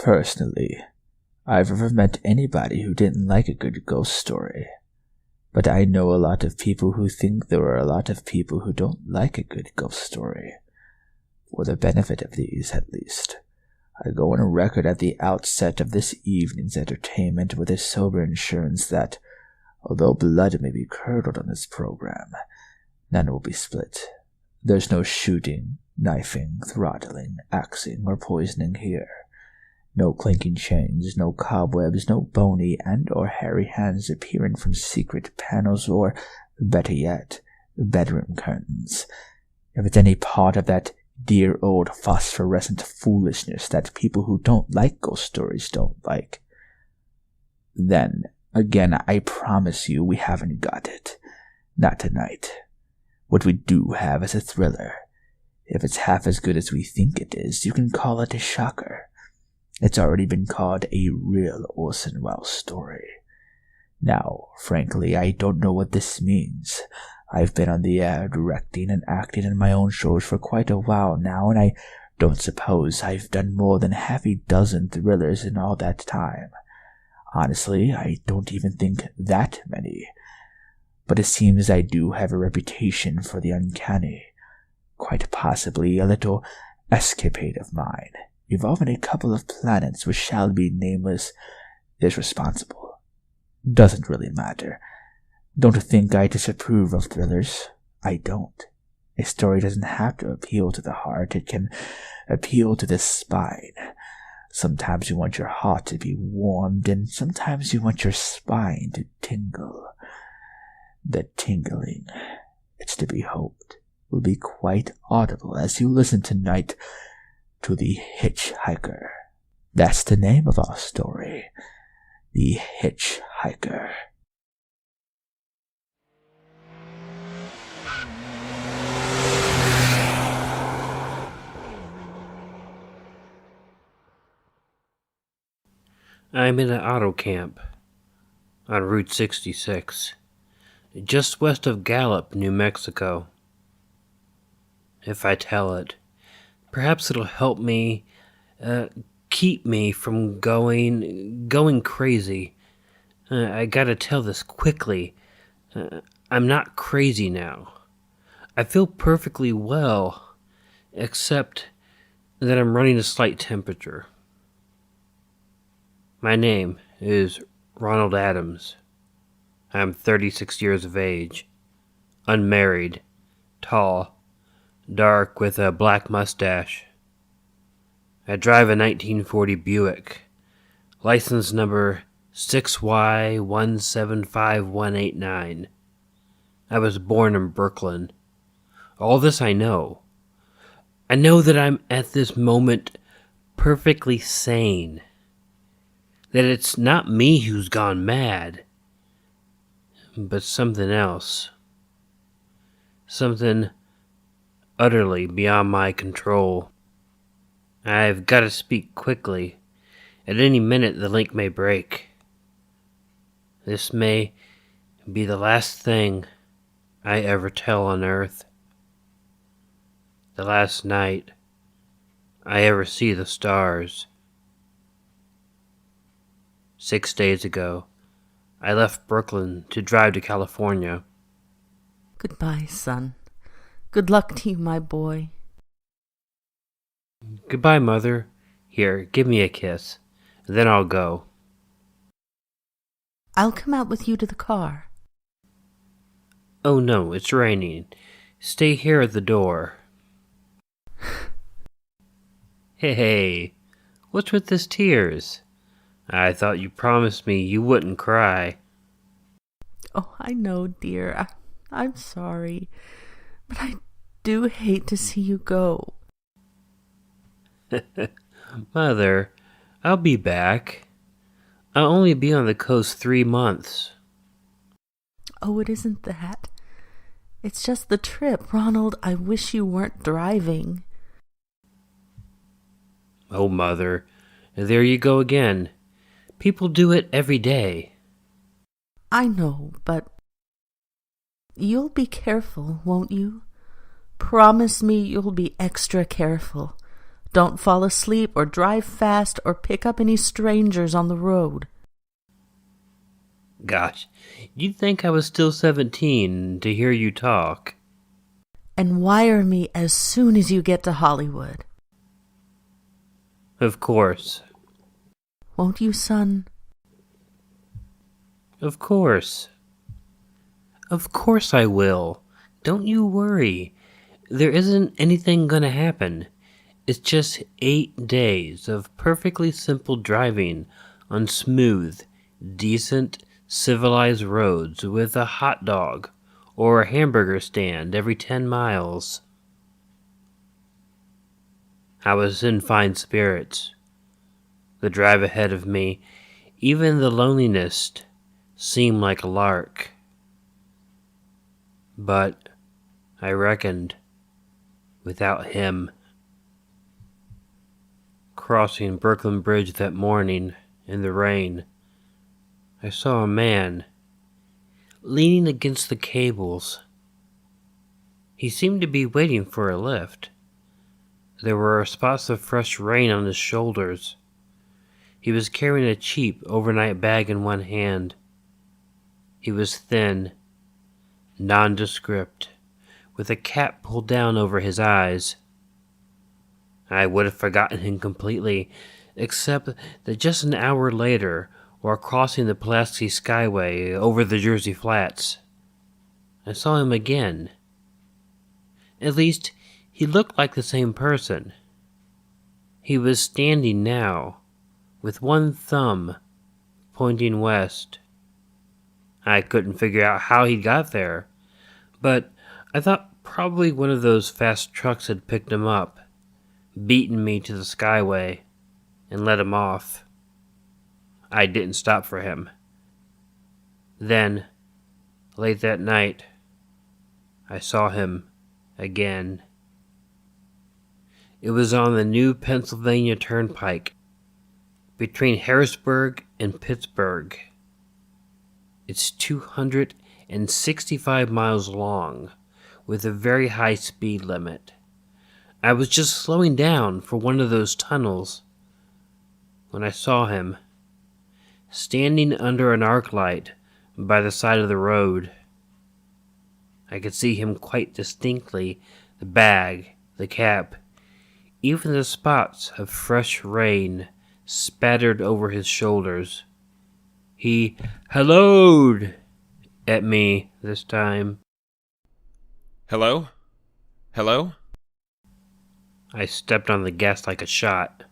Personally, I've never met anybody who didn't like a good ghost story. But I know a lot of people who think there are a lot of people who don't like a good ghost story. For the benefit of these, at least, I go on record at the outset of this evening's entertainment with a sober assurance that, although blood may be curdled on this program, none will be split. There's no shooting, knifing, throttling, axing, or poisoning here. No clinking chains, no cobwebs, no bony and or hairy hands appearing from secret panels or, better yet, bedroom curtains. If it's any part of that dear old phosphorescent foolishness that people who don't like ghost stories don't like, then, again, I promise you we haven't got it. Not tonight. What we do have is a thriller. If it's half as good as we think it is, you can call it a shocker. It's already been called a real Orson Welles story. Now, frankly, I don't know what this means. I've been on the air directing and acting in my own shows for quite a while now, and I don't suppose I've done more than half a dozen thrillers in all that time. Honestly, I don't even think that many. But it seems I do have a reputation for the uncanny. Quite possibly a little escapade of mine, involving a couple of planets which shall be nameless, is responsible. Doesn't really matter. Don't think I disapprove of thrillers. I don't. A story doesn't have to appeal to the heart. It can appeal to the spine. Sometimes you want your heart to be warmed, and sometimes you want your spine to tingle. The tingling, it's to be hoped, will be quite audible as you listen tonight to The Hitchhiker. That's the name of our story. The Hitchhiker. I'm in an auto camp on Route 66, just west of Gallup, New Mexico. If I tell it, perhaps it'll help me keep me from going crazy. I gotta tell this quickly. I'm not crazy now. I feel perfectly well, except that I'm running a slight temperature. My name is Ronald Adams. I'm 36 years of age, unmarried, tall, dark with a black mustache. I drive a 1940 Buick, license number 6Y175189. I was born in Brooklyn. All this I know. I know that I'm at this moment perfectly sane. That it's not me who's gone mad, but something else. Something utterly beyond my control. I've got to speak quickly. At any minute the link may break. This may be the last thing I ever tell on Earth. The last night I ever see the stars. 6 days ago, I left Brooklyn to drive to California. Goodbye, son. Good luck to you, my boy. Goodbye, Mother. Here, give me a kiss. Then I'll go. I'll come out with you to the car. Oh no, it's raining. Stay here at the door. Hey, what's with these tears? I thought you promised me you wouldn't cry. Oh, I know, dear. I'm sorry. But I do hate to see you go. Mother, I'll be back. I'll only be on the coast 3 months. Oh, it isn't that. It's just the trip. Ronald, I wish you weren't driving. Oh, Mother, there you go again. People do it every day. I know, but you'll be careful, won't you? Promise me you'll be extra careful. Don't fall asleep or drive fast or pick up any strangers on the road. Gosh, you'd think I was still 17 to hear you talk. And wire me as soon as you get to Hollywood. Of course. Won't you, son? Of course. Of course I will. Don't you worry. There isn't anything gonna happen. It's just 8 days of perfectly simple driving on smooth, decent, civilized roads with a hot dog or a hamburger stand every 10 miles. I was in fine spirits. The drive ahead of me, even the loneliness, seemed like a lark. But I reckoned without him. Crossing Brooklyn Bridge that morning in the rain, I saw a man leaning against the cables. He seemed to be waiting for a lift. There were spots of fresh rain on his shoulders. He was carrying a cheap overnight bag in one hand. He was thin, nondescript, with a cap pulled down over his eyes. I would have forgotten him completely, except that just an hour later, while crossing the Pulaski Skyway over the Jersey Flats, I saw him again. At least, he looked like the same person. He was standing now, with one thumb pointing west. I couldn't figure out how he got there, but I thought probably one of those fast trucks had picked him up, beaten me to the Skyway, and let him off. I didn't stop for him. Then, late that night, I saw him again. It was on the new Pennsylvania Turnpike, between Harrisburg and Pittsburgh. It's 265 miles long, with a very high speed limit. I was just slowing down for one of those tunnels when I saw him, standing under an arc light by the side of the road. I could see him quite distinctly, the bag, the cap, even the spots of fresh rain spattered over his shoulders. He helloed at me this time. Hello? Hello? I stepped on the gas like a shot.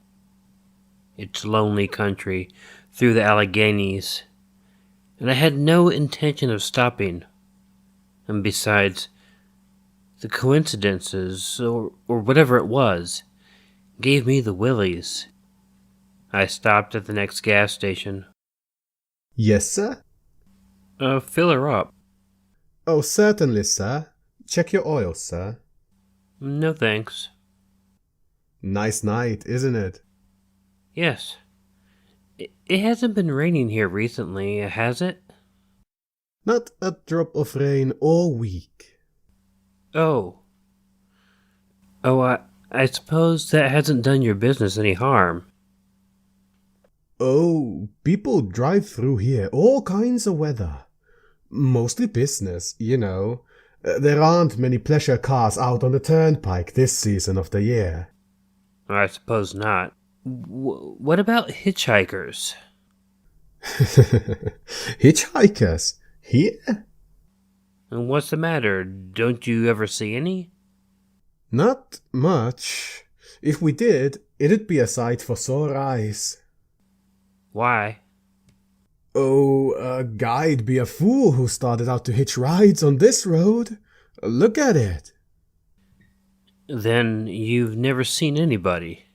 It's lonely country through the Alleghenies, and I had no intention of stopping. And besides, the coincidences, or whatever it was, gave me the willies. I stopped at the next gas station. Yes, sir? Fill her up. Oh, certainly, sir. Check your oil, sir. No thanks. Nice night, isn't it? Yes. It hasn't been raining here recently, has it? Not a drop of rain all week. Oh. I suppose that hasn't done your business any harm. Oh, people drive through here all kinds of weather. Mostly business, you know. There aren't many pleasure cars out on the turnpike this season of the year. I suppose not. What about hitchhikers? Hitchhikers? Here? And what's the matter? Don't you ever see any? Not much. If we did, it'd be a sight for sore eyes. Why? Oh, a guy'd be a fool who started out to hitch rides on this road. Look at it. Then you've never seen anybody.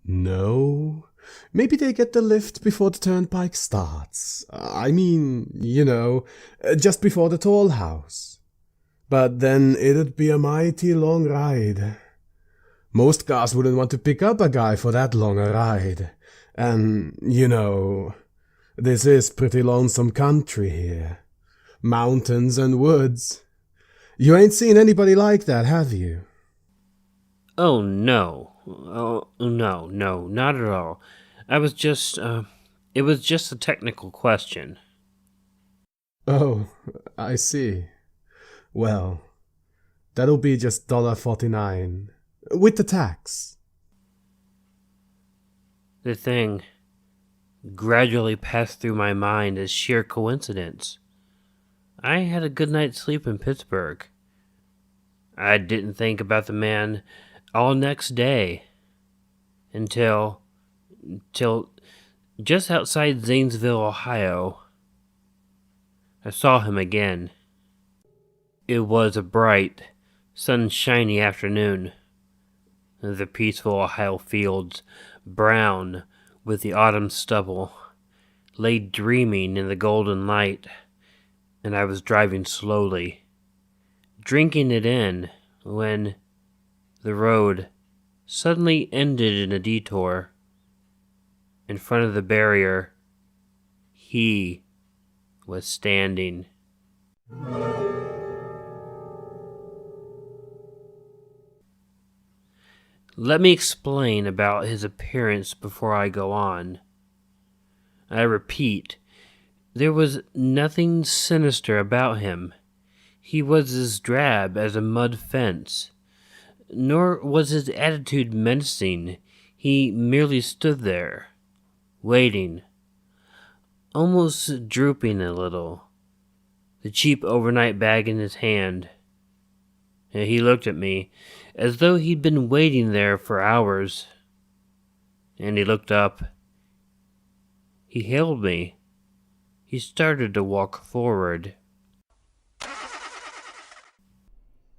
No. Maybe they get the lift before the turnpike starts. I mean, you know, just before the toll house. But then it'd be a mighty long ride. Most cars wouldn't want to pick up a guy for that long a ride. And, you know, this is pretty lonesome country here. Mountains and woods. You ain't seen anybody like that, have you? Oh, no. Oh, no, not at all. I was just, it was just a technical question. Oh, I see. Well, that'll be just $1.49 with the tax. The thing gradually passed through my mind as sheer coincidence. I had a good night's sleep in Pittsburgh. I didn't think about the man all next day till just outside Zanesville, Ohio. I saw him again. It was a bright, sunshiny afternoon. The peaceful Ohio fields, brown with the autumn stubble, lay dreaming in the golden light, and I was driving slowly, drinking it in, when the road suddenly ended in a detour. In front of the barrier, he was standing. Let me explain about his appearance before I go on. I repeat, there was nothing sinister about him. He was as drab as a mud fence. Nor was his attitude menacing. He merely stood there, waiting, almost drooping a little, the cheap overnight bag in his hand. He looked at me as though he'd been waiting there for hours. And he looked up. He hailed me. He started to walk forward.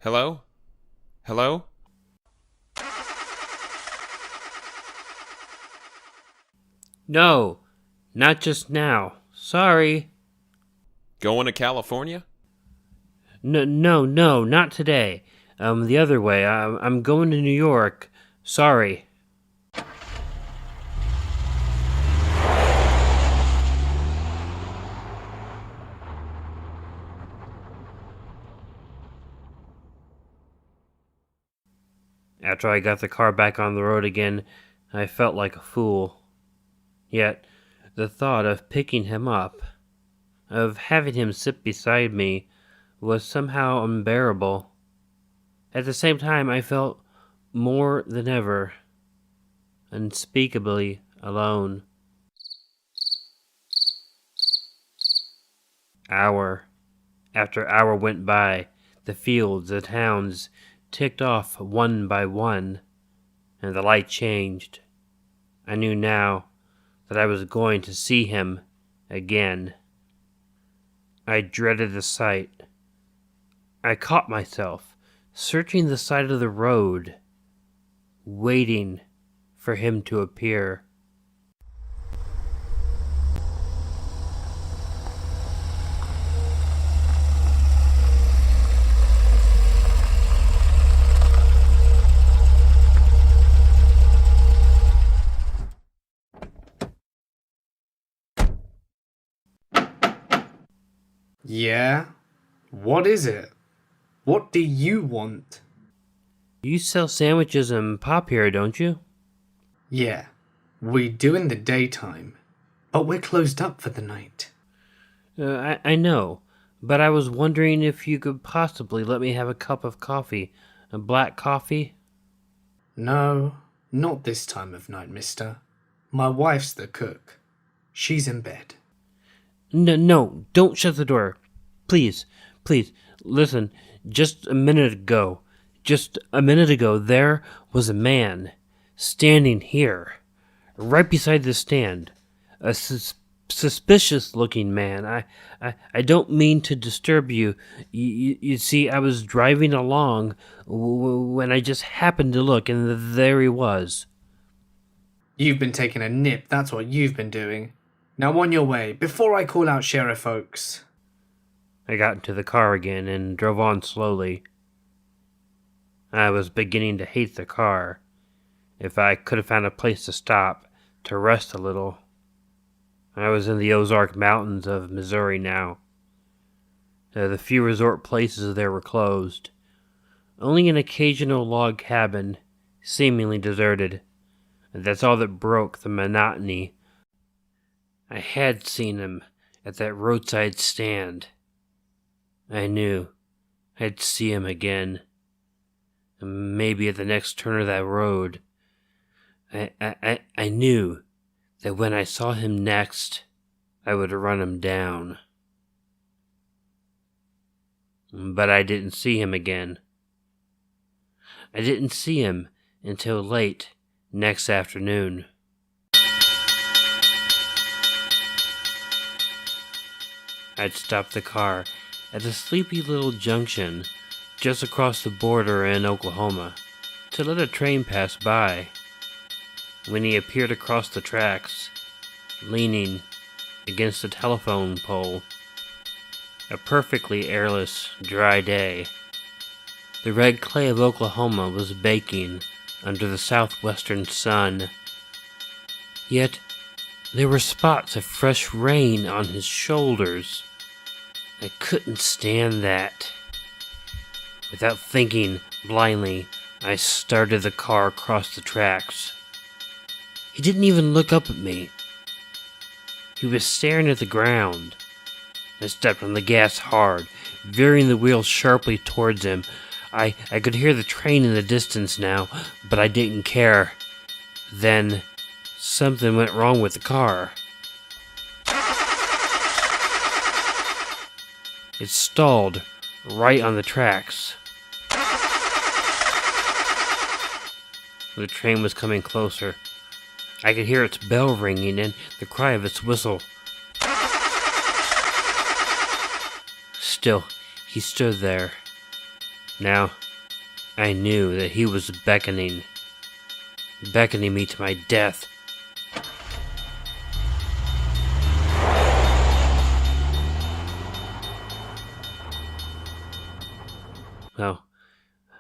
Hello? Hello? No, not just now. Sorry. Going to California? No, not today. The other way. I'm going to New York. Sorry. After I got the car back on the road again, I felt like a fool. Yet, the thought of picking him up, of having him sit beside me, was somehow unbearable. At the same time, I felt more than ever unspeakably alone. Hour after hour went by. The fields, the towns ticked off one by one, and the light changed. I knew now that I was going to see him again. I dreaded the sight. I caught myself searching the side of the road, waiting for him to appear. Yeah? What is it? What do you want? You sell sandwiches and pop here, don't you? Yeah, we do in the daytime, but we're closed up for the night. I know, but I was wondering if you could possibly let me have a cup of coffee. A black coffee? No, not this time of night, mister. My wife's the cook. She's in bed. No, don't shut the door. Please, listen, just a minute ago, there was a man standing here, right beside the stand. A suspicious-looking man. I don't mean to disturb you. You see, I was driving along when I just happened to look, and there he was. You've been taking a nip, that's what you've been doing. Now on your way, before I call out Sheriff Oakes. I got into the car again and drove on slowly. I was beginning to hate the car. If I could have found a place to stop, to rest a little. I was in the Ozark Mountains of Missouri now. The few resort places there were closed. Only an occasional log cabin seemingly deserted. That's all that broke the monotony. I had seen him at that roadside stand. I knew I'd see him again. Maybe at the next turn of that road. I knew that when I saw him next, I would run him down. But I didn't see him again. I didn't see him until late next afternoon. I'd stopped the car at a sleepy little junction just across the border in Oklahoma to let a train pass by. When he appeared across the tracks, leaning against a telephone pole, a perfectly airless, dry day. The red clay of Oklahoma was baking under the southwestern sun. Yet there were spots of fresh rain on his shoulders. I couldn't stand that. Without thinking, blindly, I started the car across the tracks. He didn't even look up at me. He was staring at the ground. I stepped on the gas hard, veering the wheel sharply towards him. I could hear the train in the distance now, but I didn't care. Then, something went wrong with the car. It stalled right on the tracks. The train was coming closer. I could hear its bell ringing and the cry of its whistle. Still, he stood there. Now, I knew that he was beckoning me to my death. Well,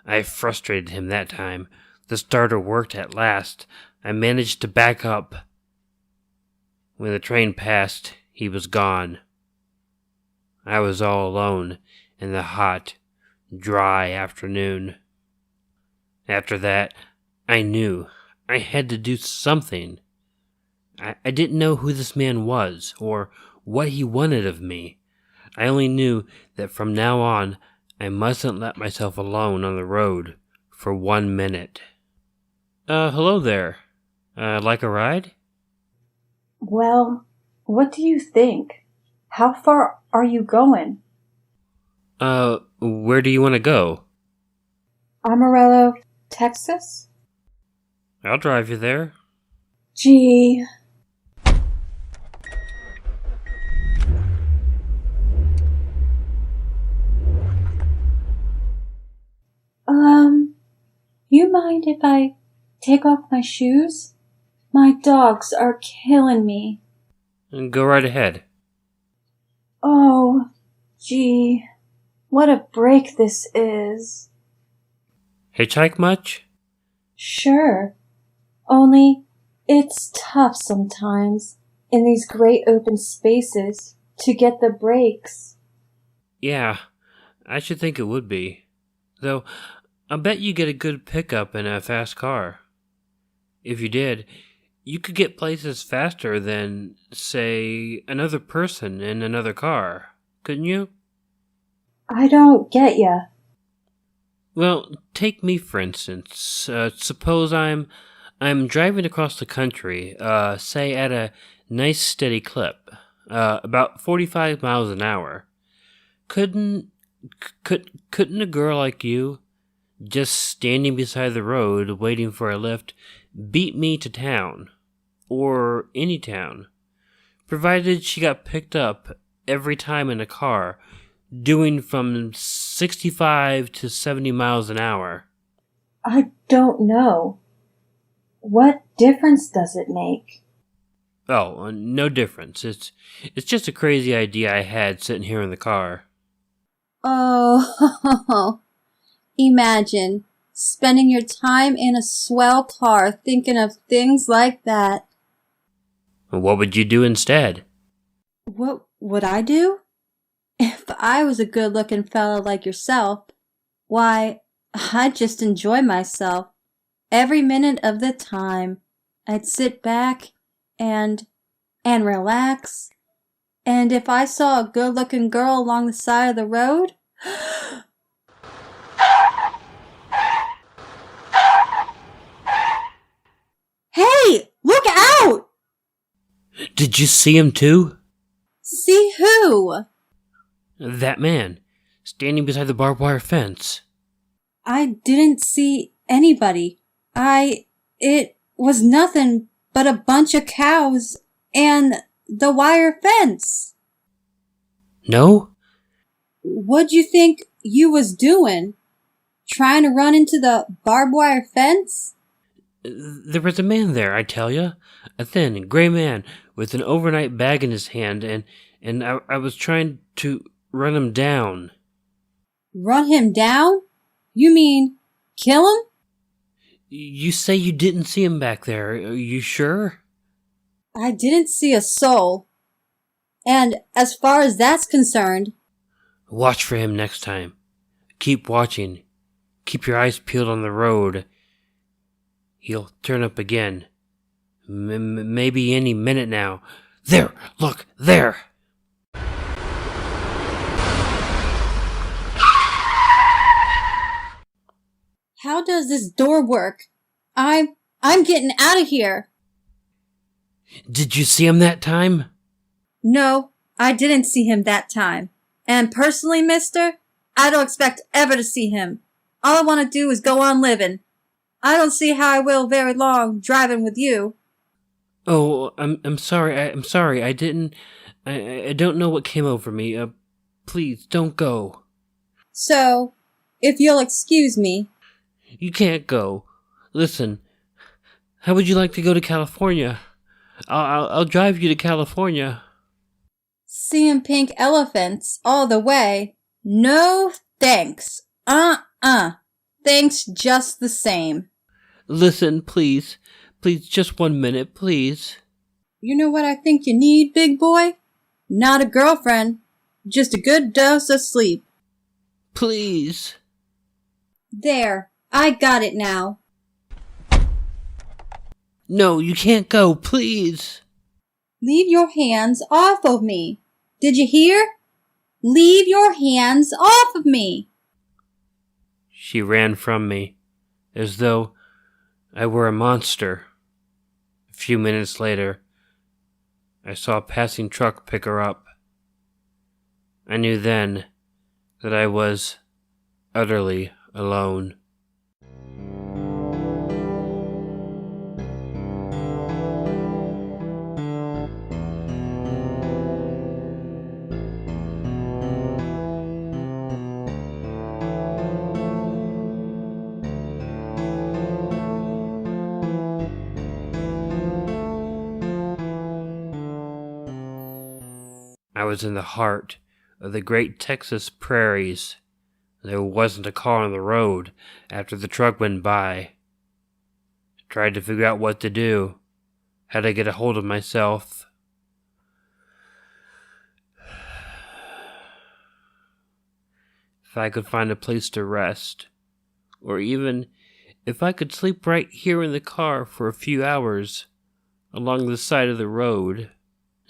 I frustrated him that time. The starter worked at last. I managed to back up. When the train passed, he was gone. I was all alone in the hot, dry afternoon. After that, I knew I had to do something. I didn't know who this man was or what he wanted of me. I only knew that from now on, I mustn't let myself alone on the road for 1 minute. Hello there. Like a ride? Well, what do you think? How far are you going? Where do you want to go? Amarillo, Texas? I'll drive you there. Gee. You mind if I take off my shoes? My dogs are killing me. Go right ahead. Oh, gee. What a break this is. Hitchhike much? Sure. Only, it's tough sometimes, in these great open spaces, to get the breaks. Yeah, I should think it would be. Though, I bet you get a good pickup in a fast car. If you did, you could get places faster than, say, another person in another car, couldn't you? I don't get ya. Well, take me for instance. Suppose I'm driving across the country, say at a nice steady clip, about 45 miles an hour. Couldn't a girl like you, just standing beside the road waiting for a lift, beat me to town, or any town, provided she got picked up every time in a car, doing from 65 to 70 miles an hour? I don't know. What difference does it make? Oh, no difference. It's just a crazy idea I had sitting here in the car. Oh, imagine spending your time in a swell car thinking of things like that. What would you do instead? What would I do? If I was a good-looking fellow like yourself, why, I'd just enjoy myself every minute of the time. I'd sit back and relax. And if I saw a good-looking girl along the side of the road, hey, look out! Did you see him too? See who? That man, standing beside the barbed wire fence. I didn't see anybody. It was nothing but a bunch of cows and the wire fence. No? What'd you think you was doing? Trying to run into the barbed wire fence? There was a man there, I tell you. A thin, gray man with an overnight bag in his hand, and I was trying to run him down. Run him down? You mean kill him? You say you didn't see him back there. Are you sure? I didn't see a soul. And as far as that's concerned... Watch for him next time. Keep watching. Keep your eyes peeled on the road. He'll turn up again. Maybe any minute now. There! Look! There! How does this door work? I'm getting out of here. Did you see him that time? No, I didn't see him that time. And personally, mister, I don't expect ever to see him. All I want to do is go on living. I don't see how I will very long driving with you. Oh, I'm sorry. I'm sorry. I don't know what came over me. Please don't go. So, if you'll excuse me. You can't go. Listen, how would you like to go to California? I'll drive you to California. Seeing pink elephants all the way? No thanks. Thanks just the same. Listen, please. Please, just 1 minute, please. You know what I think you need, big boy? Not a girlfriend. Just a good dose of sleep. Please. There. I got it now. No, you can't go, please. Leave your hands off of me. Did you hear? Leave your hands off of me. She ran from me, as though I were a monster. A few minutes later, I saw a passing truck pick her up. I knew then that I was utterly alone. I was in the heart of the great Texas prairies. There wasn't a car on the road after the truck went by. I tried to figure out what to do, how to get a hold of myself. If I could find a place to rest, or even if I could sleep right here in the car for a few hours along the side of the road.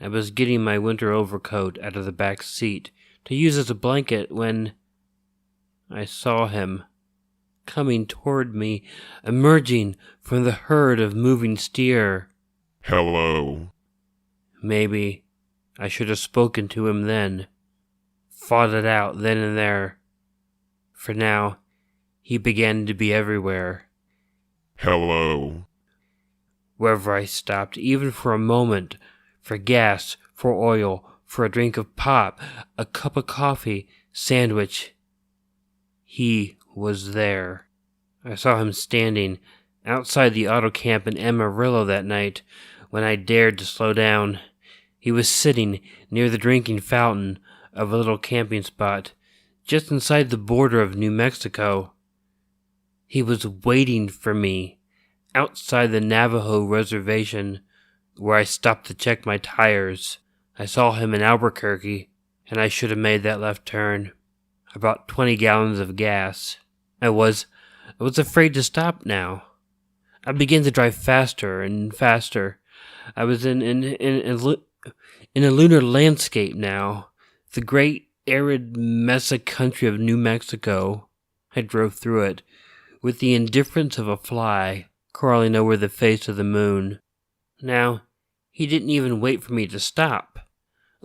I was getting my winter overcoat out of the back seat to use as a blanket when I saw him coming toward me, emerging from the herd of moving steer. Hello. Maybe I should have spoken to him then, fought it out then and there. For now, he began to be everywhere. Hello. Wherever I stopped, even for a moment, for gas, for oil, for a drink of pop, a cup of coffee, sandwich. He was there. I saw him standing outside the auto camp in Amarillo that night when I dared to slow down. He was sitting near the drinking fountain of a little camping spot just inside the border of New Mexico. He was waiting for me outside the Navajo reservation where I stopped to check my tires. I saw him in Albuquerque, and I should have made that left turn. I bought 20 gallons of gas. I was afraid to stop now. I began to drive faster and faster. I was in a lunar landscape now, the great arid mesa country of New Mexico. I drove through it with the indifference of a fly crawling over the face of the moon. Now, he didn't even wait for me to stop.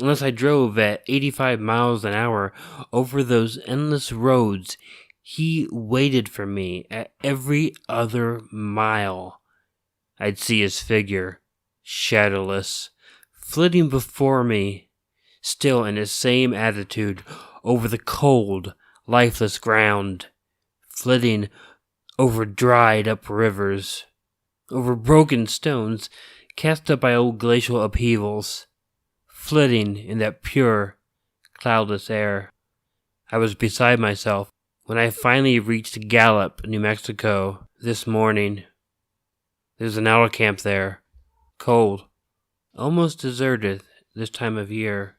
Unless I drove at 85 miles an hour over those endless roads, he waited for me at every other mile. I'd see his figure, shadowless, flitting before me, still in his same attitude over the cold, lifeless ground, flitting over dried-up rivers, over broken stones cast up by old glacial upheavals, flitting in that pure, cloudless air. I was beside myself when I finally reached Gallup, New Mexico, this morning. There's an owl camp there, cold, almost deserted this time of year.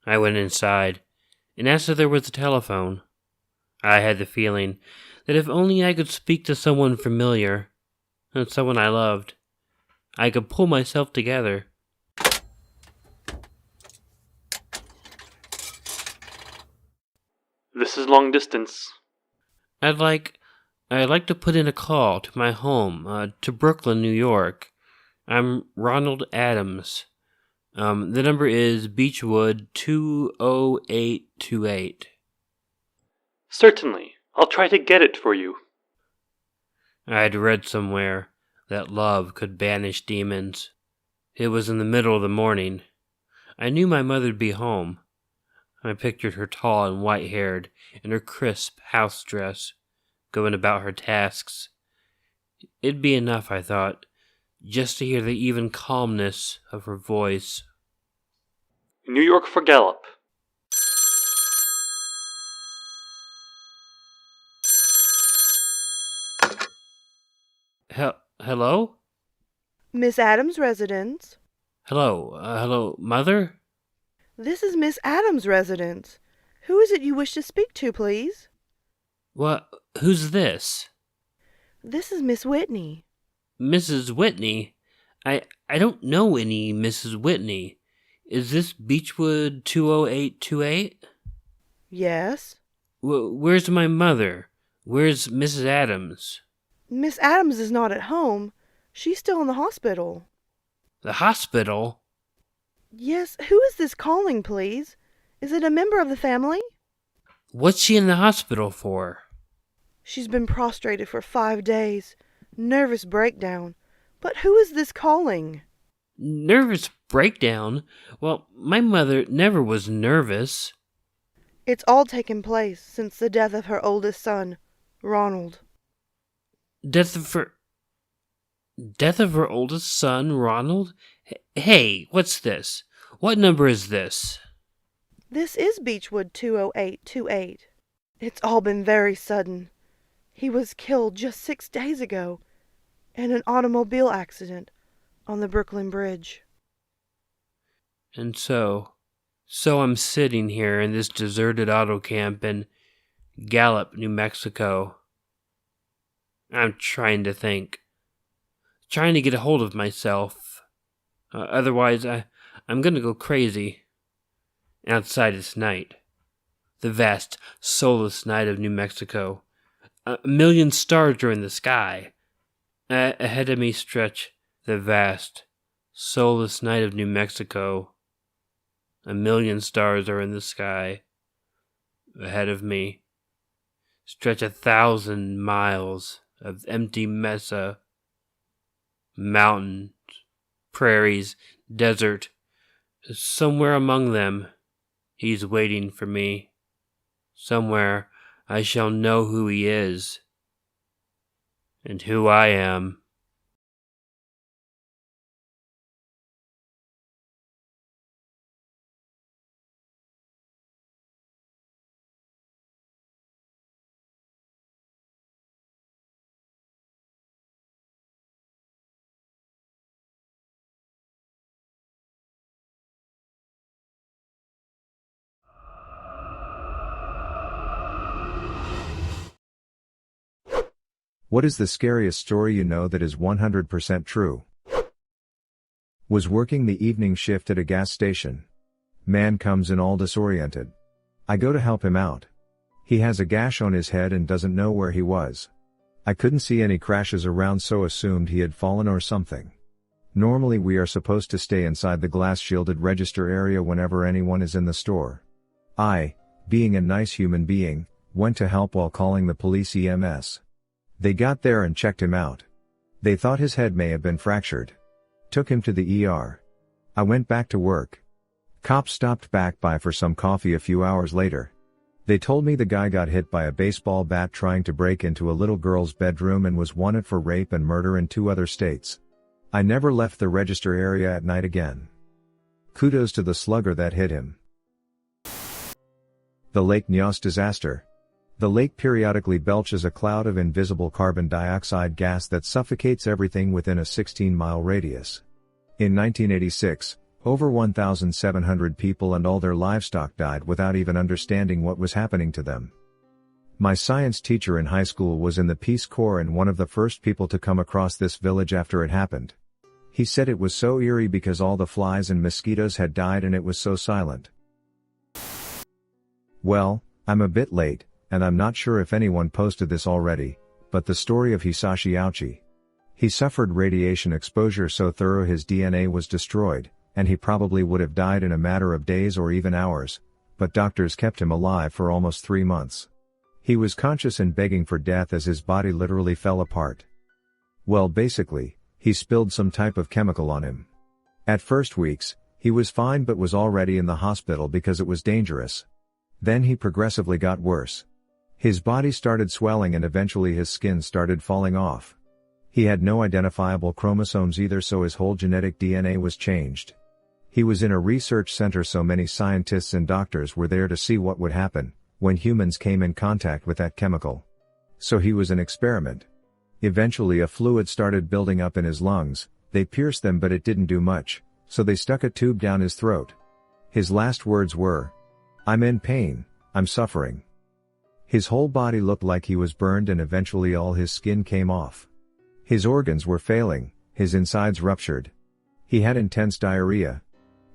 I went inside and asked if there was a telephone. I had the feeling that if only I could speak to someone familiar, and someone I loved, I could pull myself together. This is long distance. I'd like to put in a call to my home, to Brooklyn, New York. I'm Ronald Adams. The number is Beechwood 20828. Certainly. I'll try to get it for you. I'd read somewhere that love could banish demons. It was in the middle of the morning. I knew my mother'd be home. I pictured her tall and white-haired in her crisp house dress, going about her tasks. It'd be enough, I thought, just to hear the even calmness of her voice. New York for Gallup. Hello? Miss Adams' residence. Hello, Mother? This is Miss Adams' residence. Who is it you wish to speak to, please? What? Who's this? This is Miss Whitney. Mrs. Whitney? I don't know any Mrs. Whitney. Is this Beechwood 20828? Yes. Where's my mother? Where's Mrs. Adams? Miss Adams is not at home. She's still in the hospital. The hospital? Yes, who is this calling, please? Is it a member of the family? What's she in the hospital for? She's been prostrated for 5 days. Nervous breakdown. But who is this calling? Nervous breakdown? Well, my mother never was nervous. It's all taken place since the death of her oldest son, Ronald. Death of her oldest son, Ronald? Hey, what's this? What number is this? This is Beechwood 20828. It's all been very sudden. He was killed just 6 days ago in an automobile accident on the Brooklyn Bridge. And so I'm sitting here in this deserted auto camp in Gallup, New Mexico. I'm trying to think. Trying to get a hold of myself. Otherwise, I'm gonna go crazy. Outside it's night. The vast, soulless night of New Mexico. A million stars are in the sky. Ahead of me stretch the vast, soulless night of New Mexico. A million stars are in the sky. Ahead of me stretch 1,000 miles of empty mesa, mountains, prairies, desert. Somewhere among them, he's waiting for me. Somewhere I shall know who he is, and who I am. What is the scariest story you know that is 100% true? Was working the evening shift at a gas station. Man comes in all disoriented. I go to help him out. He has a gash on his head and doesn't know where he was. I couldn't see any crashes around, so assumed he had fallen or something. Normally we are supposed to stay inside the glass shielded register area whenever anyone is in the store. I, being a nice human being, went to help while calling the police EMS. They got there and checked him out. They thought his head may have been fractured. Took him to the ER. I went back to work. Cops stopped back by for some coffee a few hours later. They told me the guy got hit by a baseball bat trying to break into a little girl's bedroom and was wanted for rape and murder in 2 other states. I never left the register area at night again. Kudos to the slugger that hit him. The Lake Nyos disaster. The lake periodically belches a cloud of invisible carbon dioxide gas that suffocates everything within a 16-mile radius. In 1986, over 1,700 people and all their livestock died without even understanding what was happening to them. My science teacher in high school was in the Peace Corps and one of the first people to come across this village after it happened. He said it was so eerie because all the flies and mosquitoes had died and it was so silent. Well, I'm a bit late, and I'm not sure if anyone posted this already, but the story of Hisashi Aochi. He suffered radiation exposure so thorough his DNA was destroyed, and he probably would have died in a matter of days or even hours, but doctors kept him alive for almost 3 months. He was conscious and begging for death as his body literally fell apart. Well, basically, he spilled some type of chemical on him. At first weeks, he was fine but was already in the hospital because it was dangerous. Then he progressively got worse. His body started swelling and eventually his skin started falling off. He had no identifiable chromosomes either, so his whole genetic DNA was changed. He was in a research center, so many scientists and doctors were there to see what would happen when humans came in contact with that chemical. So he was an experiment. Eventually a fluid started building up in his lungs. They pierced them but it didn't do much, so they stuck a tube down his throat. His last words were, "I'm in pain, I'm suffering." His whole body looked like he was burned and eventually all his skin came off. His organs were failing, his insides ruptured. He had intense diarrhea.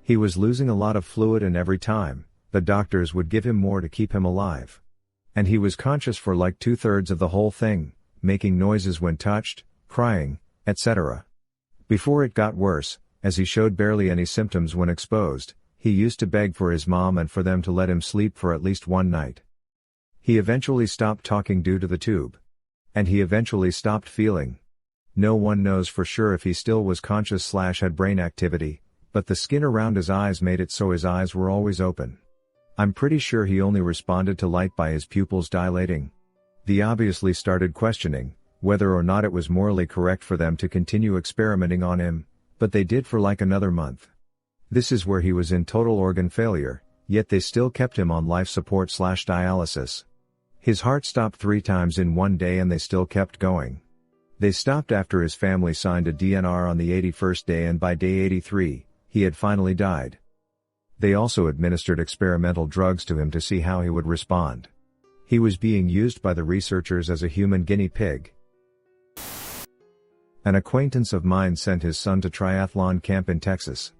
He was losing a lot of fluid and every time, the doctors would give him more to keep him alive. And he was conscious for like 2/3 of the whole thing, making noises when touched, crying, etc. Before it got worse, as he showed barely any symptoms when exposed, he used to beg for his mom and for them to let him sleep for at least one night. He eventually stopped talking due to the tube. And he eventually stopped feeling. No one knows for sure if he still was conscious/had brain activity, but the skin around his eyes made it so his eyes were always open. I'm pretty sure he only responded to light by his pupils dilating. They obviously started questioning whether or not it was morally correct for them to continue experimenting on him, but they did for like another month. This is where he was in total organ failure, yet they still kept him on life support/dialysis. His heart stopped 3 times in one day and they still kept going. They stopped after his family signed a DNR on the 81st day, and by day 83, he had finally died. They also administered experimental drugs to him to see how he would respond. He was being used by the researchers as a human guinea pig. An acquaintance of mine sent his son to triathlon camp in Texas.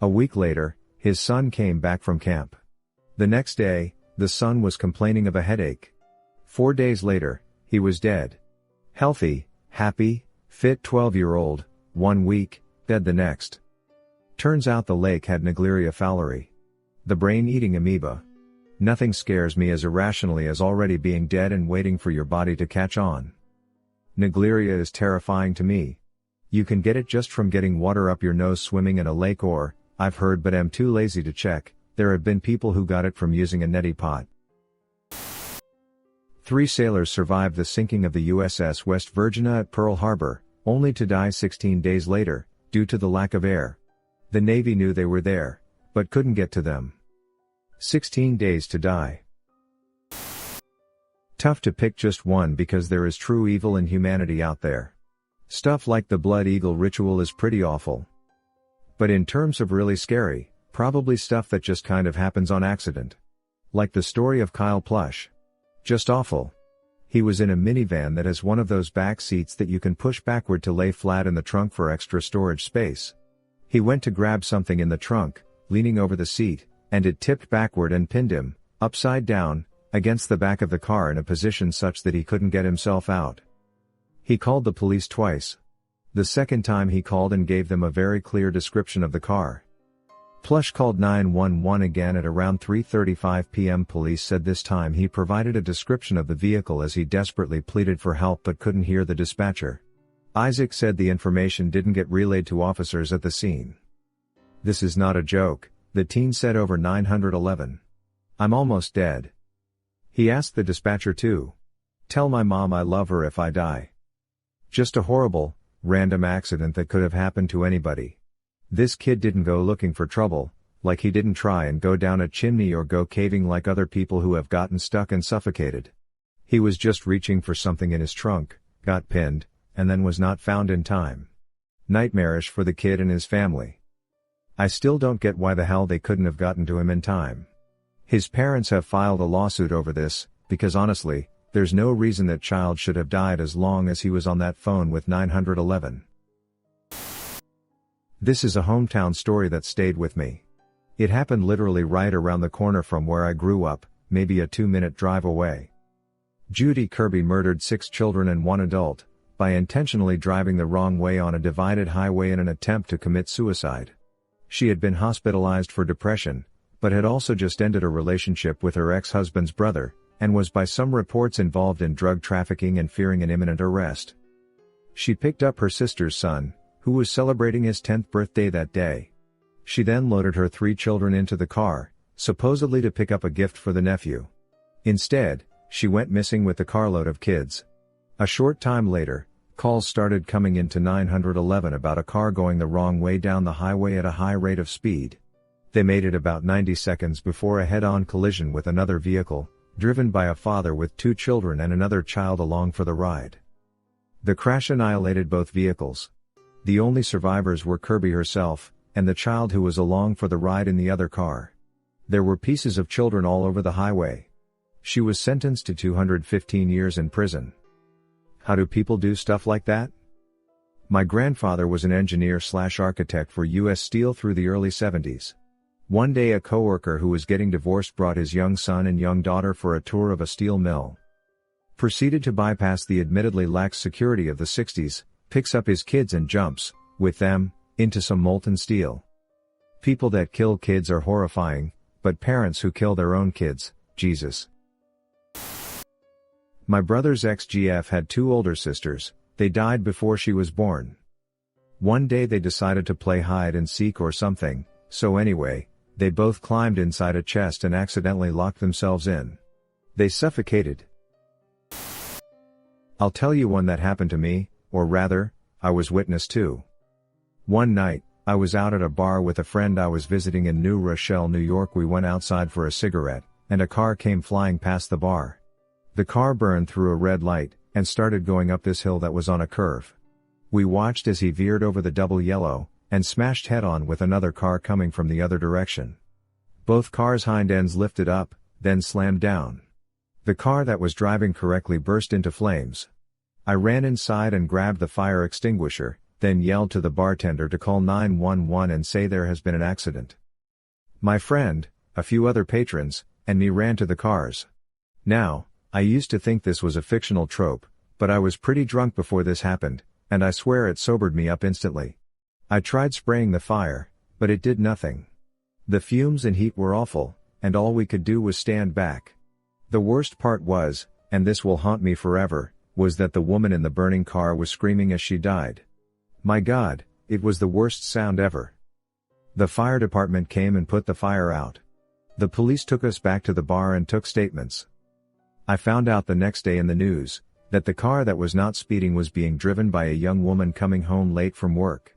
A week later, his son came back from camp. The next day, the son was complaining of a headache. 4 days later, he was dead. Healthy, happy, fit 12-year-old, 1 week, dead the next. Turns out the lake had Naegleria fowleri, the brain-eating amoeba. Nothing scares me as irrationally as already being dead and waiting for your body to catch on. Naegleria is terrifying to me. You can get it just from getting water up your nose swimming in a lake, or, I've heard but am too lazy to check, there have been people who got it from using a neti pot. 3 sailors survived the sinking of the USS West Virginia at Pearl Harbor, only to die 16 days later, due to the lack of air. The Navy knew they were there, but couldn't get to them. 16 days to die. Tough to pick just one because there is true evil in humanity out there. Stuff like the Blood Eagle ritual is pretty awful. But in terms of really scary, probably stuff that just kind of happens on accident. Like the story of Kyle Plush. Just awful. He was in a minivan that has one of those back seats that you can push backward to lay flat in the trunk for extra storage space. He went to grab something in the trunk, leaning over the seat, and it tipped backward and pinned him, upside down, against the back of the car in a position such that he couldn't get himself out. He called the police twice. The second time he called and gave them a very clear description of the car. Plush called 911 again at around 3:35 p.m. Police said this time he provided a description of the vehicle as he desperately pleaded for help but couldn't hear the dispatcher. Isaac said the information didn't get relayed to officers at the scene. "This is not a joke," the teen said over 911. "I'm almost dead." He asked the dispatcher to tell my mom I love her if I die. Just a horrible, random accident that could have happened to anybody. This kid didn't go looking for trouble, like he didn't try and go down a chimney or go caving like other people who have gotten stuck and suffocated. He was just reaching for something in his trunk, got pinned, and then was not found in time. Nightmarish for the kid and his family. I still don't get why the hell they couldn't have gotten to him in time. His parents have filed a lawsuit over this, because honestly, there's no reason that child should have died as long as he was on that phone with 911. This is a hometown story that stayed with me. It happened literally right around the corner from where I grew up, maybe a 2-minute drive away. Judy Kirby murdered 6 children and 1 adult, by intentionally driving the wrong way on a divided highway in an attempt to commit suicide. She had been hospitalized for depression, but had also just ended a relationship with her ex-husband's brother, and was by some reports involved in drug trafficking and fearing an imminent arrest. She picked up her sister's son, who was celebrating his 10th birthday that day. She then loaded her 3 children into the car, supposedly to pick up a gift for the nephew. Instead, she went missing with the carload of kids. A short time later, calls started coming into 911 about a car going the wrong way down the highway at a high rate of speed. They made it about 90 seconds before a head-on collision with another vehicle, driven by a father with 2 children and another child along for the ride. The crash annihilated both vehicles. The only survivors were Kirby herself, and the child who was along for the ride in the other car. There were pieces of children all over the highway. She was sentenced to 215 years in prison. How do people do stuff like that? My grandfather was an engineer/architect for U.S. Steel through the early 70s. One day a coworker who was getting divorced brought his young son and young daughter for a tour of a steel mill. Proceeded to bypass the admittedly lax security of the 60s, picks up his kids and jumps, with them, into some molten steel. People that kill kids are horrifying, but parents who kill their own kids, Jesus. My brother's ex-GF had 2 older sisters, they died before she was born. One day they decided to play hide and seek or something, so anyway, they both climbed inside a chest and accidentally locked themselves in. They suffocated. I'll tell you one that happened to me, or rather, I was witness to. One night, I was out at a bar with a friend I was visiting in New Rochelle, New York. We went outside for a cigarette, and a car came flying past the bar. The car burned through a red light, and started going up this hill that was on a curve. We watched as he veered over the double yellow, and smashed head-on with another car coming from the other direction. Both cars' hind ends lifted up, then slammed down. The car that was driving correctly burst into flames. I ran inside and grabbed the fire extinguisher, then yelled to the bartender to call 911 and say there has been an accident. My friend, a few other patrons, and me ran to the cars. Now, I used to think this was a fictional trope, but I was pretty drunk before this happened, and I swear it sobered me up instantly. I tried spraying the fire, but it did nothing. The fumes and heat were awful, and all we could do was stand back. The worst part was, and this will haunt me forever, was that the woman in the burning car was screaming as she died. My God, it was the worst sound ever. The fire department came and put the fire out. The police took us back to the bar and took statements. I found out the next day in the news, that the car that was not speeding was being driven by a young woman coming home late from work.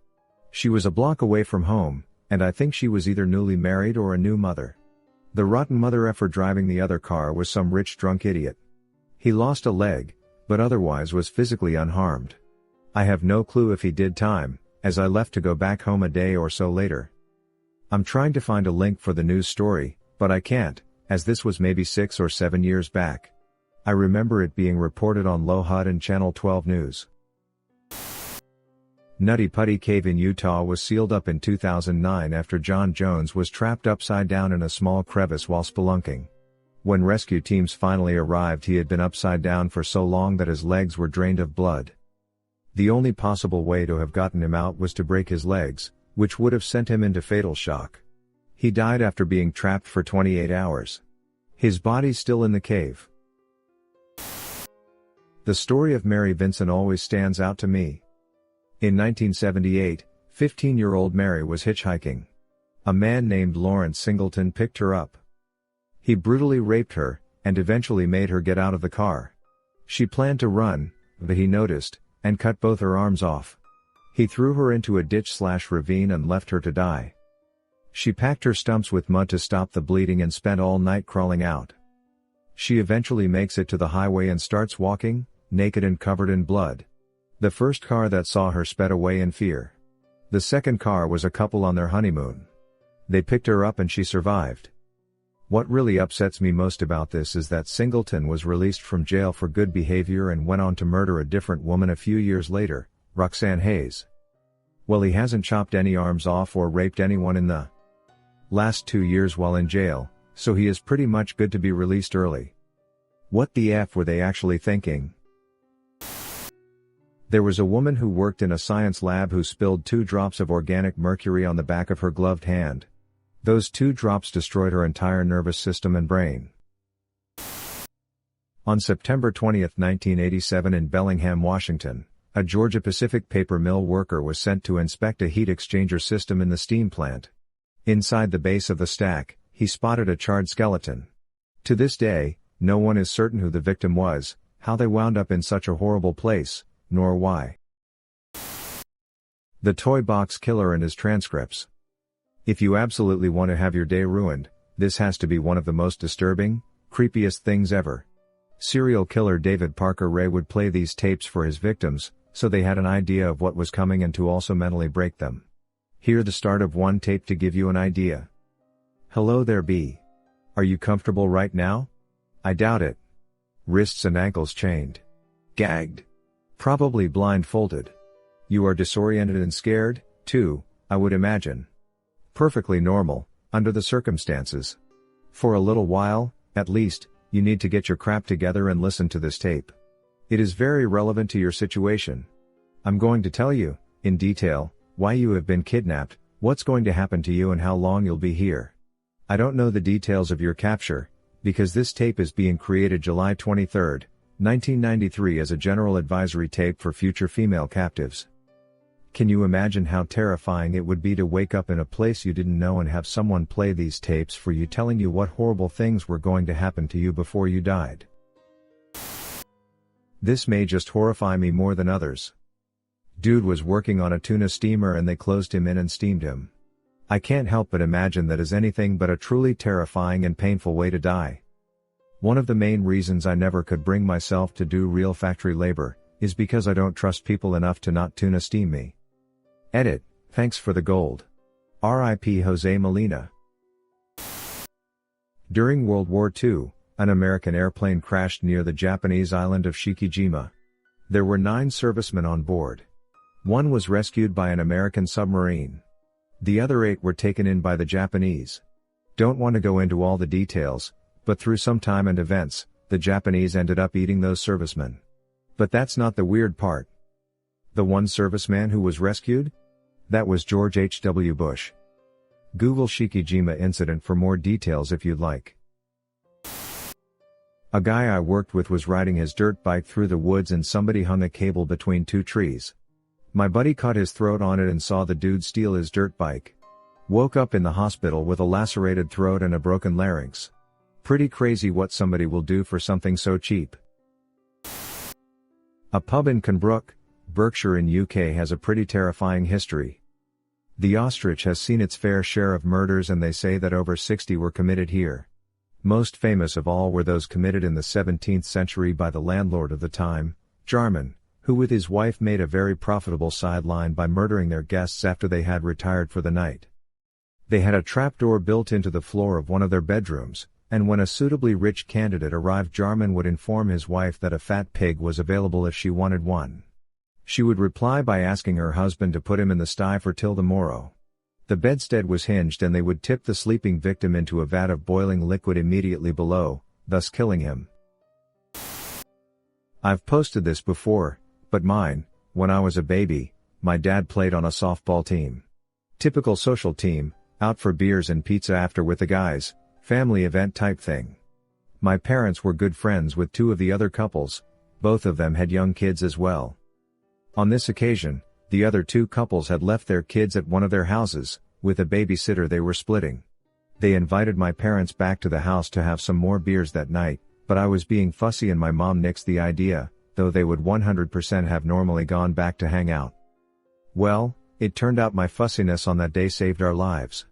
She was a block away from home, and I think she was either newly married or a new mother. The rotten mother effer driving the other car was some rich drunk idiot. He lost a leg, but otherwise was physically unharmed. I have no clue if he did time, as I left to go back home a day or so later. I'm trying to find a link for the news story, but I can't, as this was maybe 6 or 7 years back. I remember it being reported on Low HUD and Channel 12 News. Nutty Putty Cave in Utah was sealed up in 2009 after John Jones was trapped upside down in a small crevice while spelunking. When rescue teams finally arrived, he had been upside down for so long that his legs were drained of blood. The only possible way to have gotten him out was to break his legs, which would have sent him into fatal shock. He died after being trapped for 28 hours. His body's still in the cave. The story of Mary Vincent always stands out to me. In 1978, 15-year-old Mary was hitchhiking. A man named Lawrence Singleton picked her up. He brutally raped her, and eventually made her get out of the car. She planned to run, but he noticed, and cut both her arms off. He threw her into a ditch/ravine and left her to die. She packed her stumps with mud to stop the bleeding and spent all night crawling out. She eventually makes it to the highway and starts walking, naked and covered in blood. The first car that saw her sped away in fear. The second car was a couple on their honeymoon. They picked her up and she survived. What really upsets me most about this is that Singleton was released from jail for good behavior and went on to murder a different woman a few years later, Roxanne Hayes. Well, he hasn't chopped any arms off or raped anyone in the last 2 years while in jail, so he is pretty much good to be released early. What the F were they actually thinking? There was a woman who worked in a science lab who spilled 2 drops of organic mercury on the back of her gloved hand. Those 2 drops destroyed her entire nervous system and brain. On September 20, 1987 in Bellingham, Washington, a Georgia-Pacific paper mill worker was sent to inspect a heat exchanger system in the steam plant. Inside the base of the stack, he spotted a charred skeleton. To this day, no one is certain who the victim was, how they wound up in such a horrible place, nor why. The Toy Box Killer and his transcripts. If you absolutely want to have your day ruined, this has to be one of the most disturbing, creepiest things ever. Serial killer David Parker Ray would play these tapes for his victims, so they had an idea of what was coming and to also mentally break them. Hear the start of one tape to give you an idea. Hello there, B. Are you comfortable right now? I doubt it. Wrists and ankles chained. Gagged. Probably blindfolded. You are disoriented and scared, too, I would imagine. Perfectly normal, under the circumstances. For a little while, at least, you need to get your crap together and listen to this tape. It is very relevant to your situation. I'm going to tell you, in detail, why you have been kidnapped, what's going to happen to you and how long you'll be here. I don't know the details of your capture, because this tape is being created July 23, 1993 as a general advisory tape for future female captives. Can you imagine how terrifying it would be to wake up in a place you didn't know and have someone play these tapes for you telling you what horrible things were going to happen to you before you died? This may just horrify me more than others. Dude was working on a tuna steamer and they closed him in and steamed him. I can't help but imagine that is anything but a truly terrifying and painful way to die. One of the main reasons I never could bring myself to do real factory labor is because I don't trust people enough to not tuna steam me. Edit, thanks for the gold. R.I.P. Jose Molina. During World War II, an American airplane crashed near the Japanese island of Shikijima. There were 9 servicemen on board. 1 was rescued by an American submarine. The other 8 were taken in by the Japanese. Don't want to go into all the details, but through some time and events, the Japanese ended up eating those servicemen. But that's not the weird part. The one serviceman who was rescued? That was George H.W. Bush. Google Shikijima incident for more details if you'd like. A guy I worked with was riding his dirt bike through the woods and somebody hung a cable between 2 trees. My buddy caught his throat on it and saw the dude steal his dirt bike. Woke up in the hospital with a lacerated throat and a broken larynx. Pretty crazy what somebody will do for something so cheap. A pub in Cranbrook, Berkshire in UK has a pretty terrifying history. The Ostrich has seen its fair share of murders and they say that over 60 were committed here. Most famous of all were those committed in the 17th century by the landlord of the time, Jarman, who with his wife made a very profitable sideline by murdering their guests after they had retired for the night. They had a trapdoor built into the floor of one of their bedrooms, and when a suitably rich candidate arrived, Jarman would inform his wife that a fat pig was available if she wanted one. She would reply by asking her husband to put him in the sty for till the morrow. The bedstead was hinged and they would tip the sleeping victim into a vat of boiling liquid immediately below, thus killing him. I've posted this before, but when I was a baby, my dad played on a softball team. Typical social team, out for beers and pizza after with the guys, family event type thing. My parents were good friends with two of the other couples, both of them had young kids as well. On this occasion, the other two couples had left their kids at one of their houses, with a babysitter they were splitting. They invited my parents back to the house to have some more beers that night, but I was being fussy and my mom nixed the idea, though they would 100% have normally gone back to hang out. Well, it turned out my fussiness on that day saved our lives.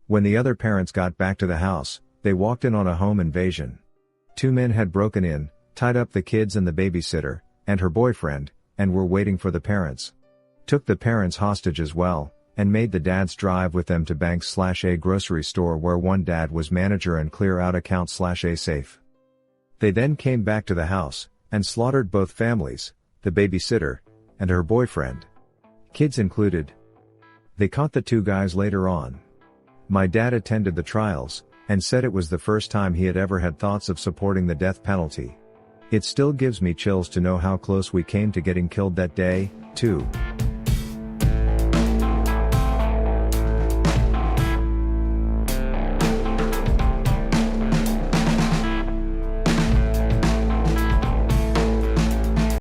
When the other parents got back to the house, they walked in on a home invasion. Two men had broken in, tied up the kids and the babysitter, and her boyfriend, and were waiting for the parents. Took the parents hostage as well, and made the dads drive with them to bank/a grocery store where one dad was manager and clear out account/a safe. They then came back to the house, and slaughtered both families, the babysitter, and her boyfriend. Kids included. They caught the two guys later on. My dad attended the trials, and said it was the first time he had ever had thoughts of supporting the death penalty. It still gives me chills to know how close we came to getting killed that day, too.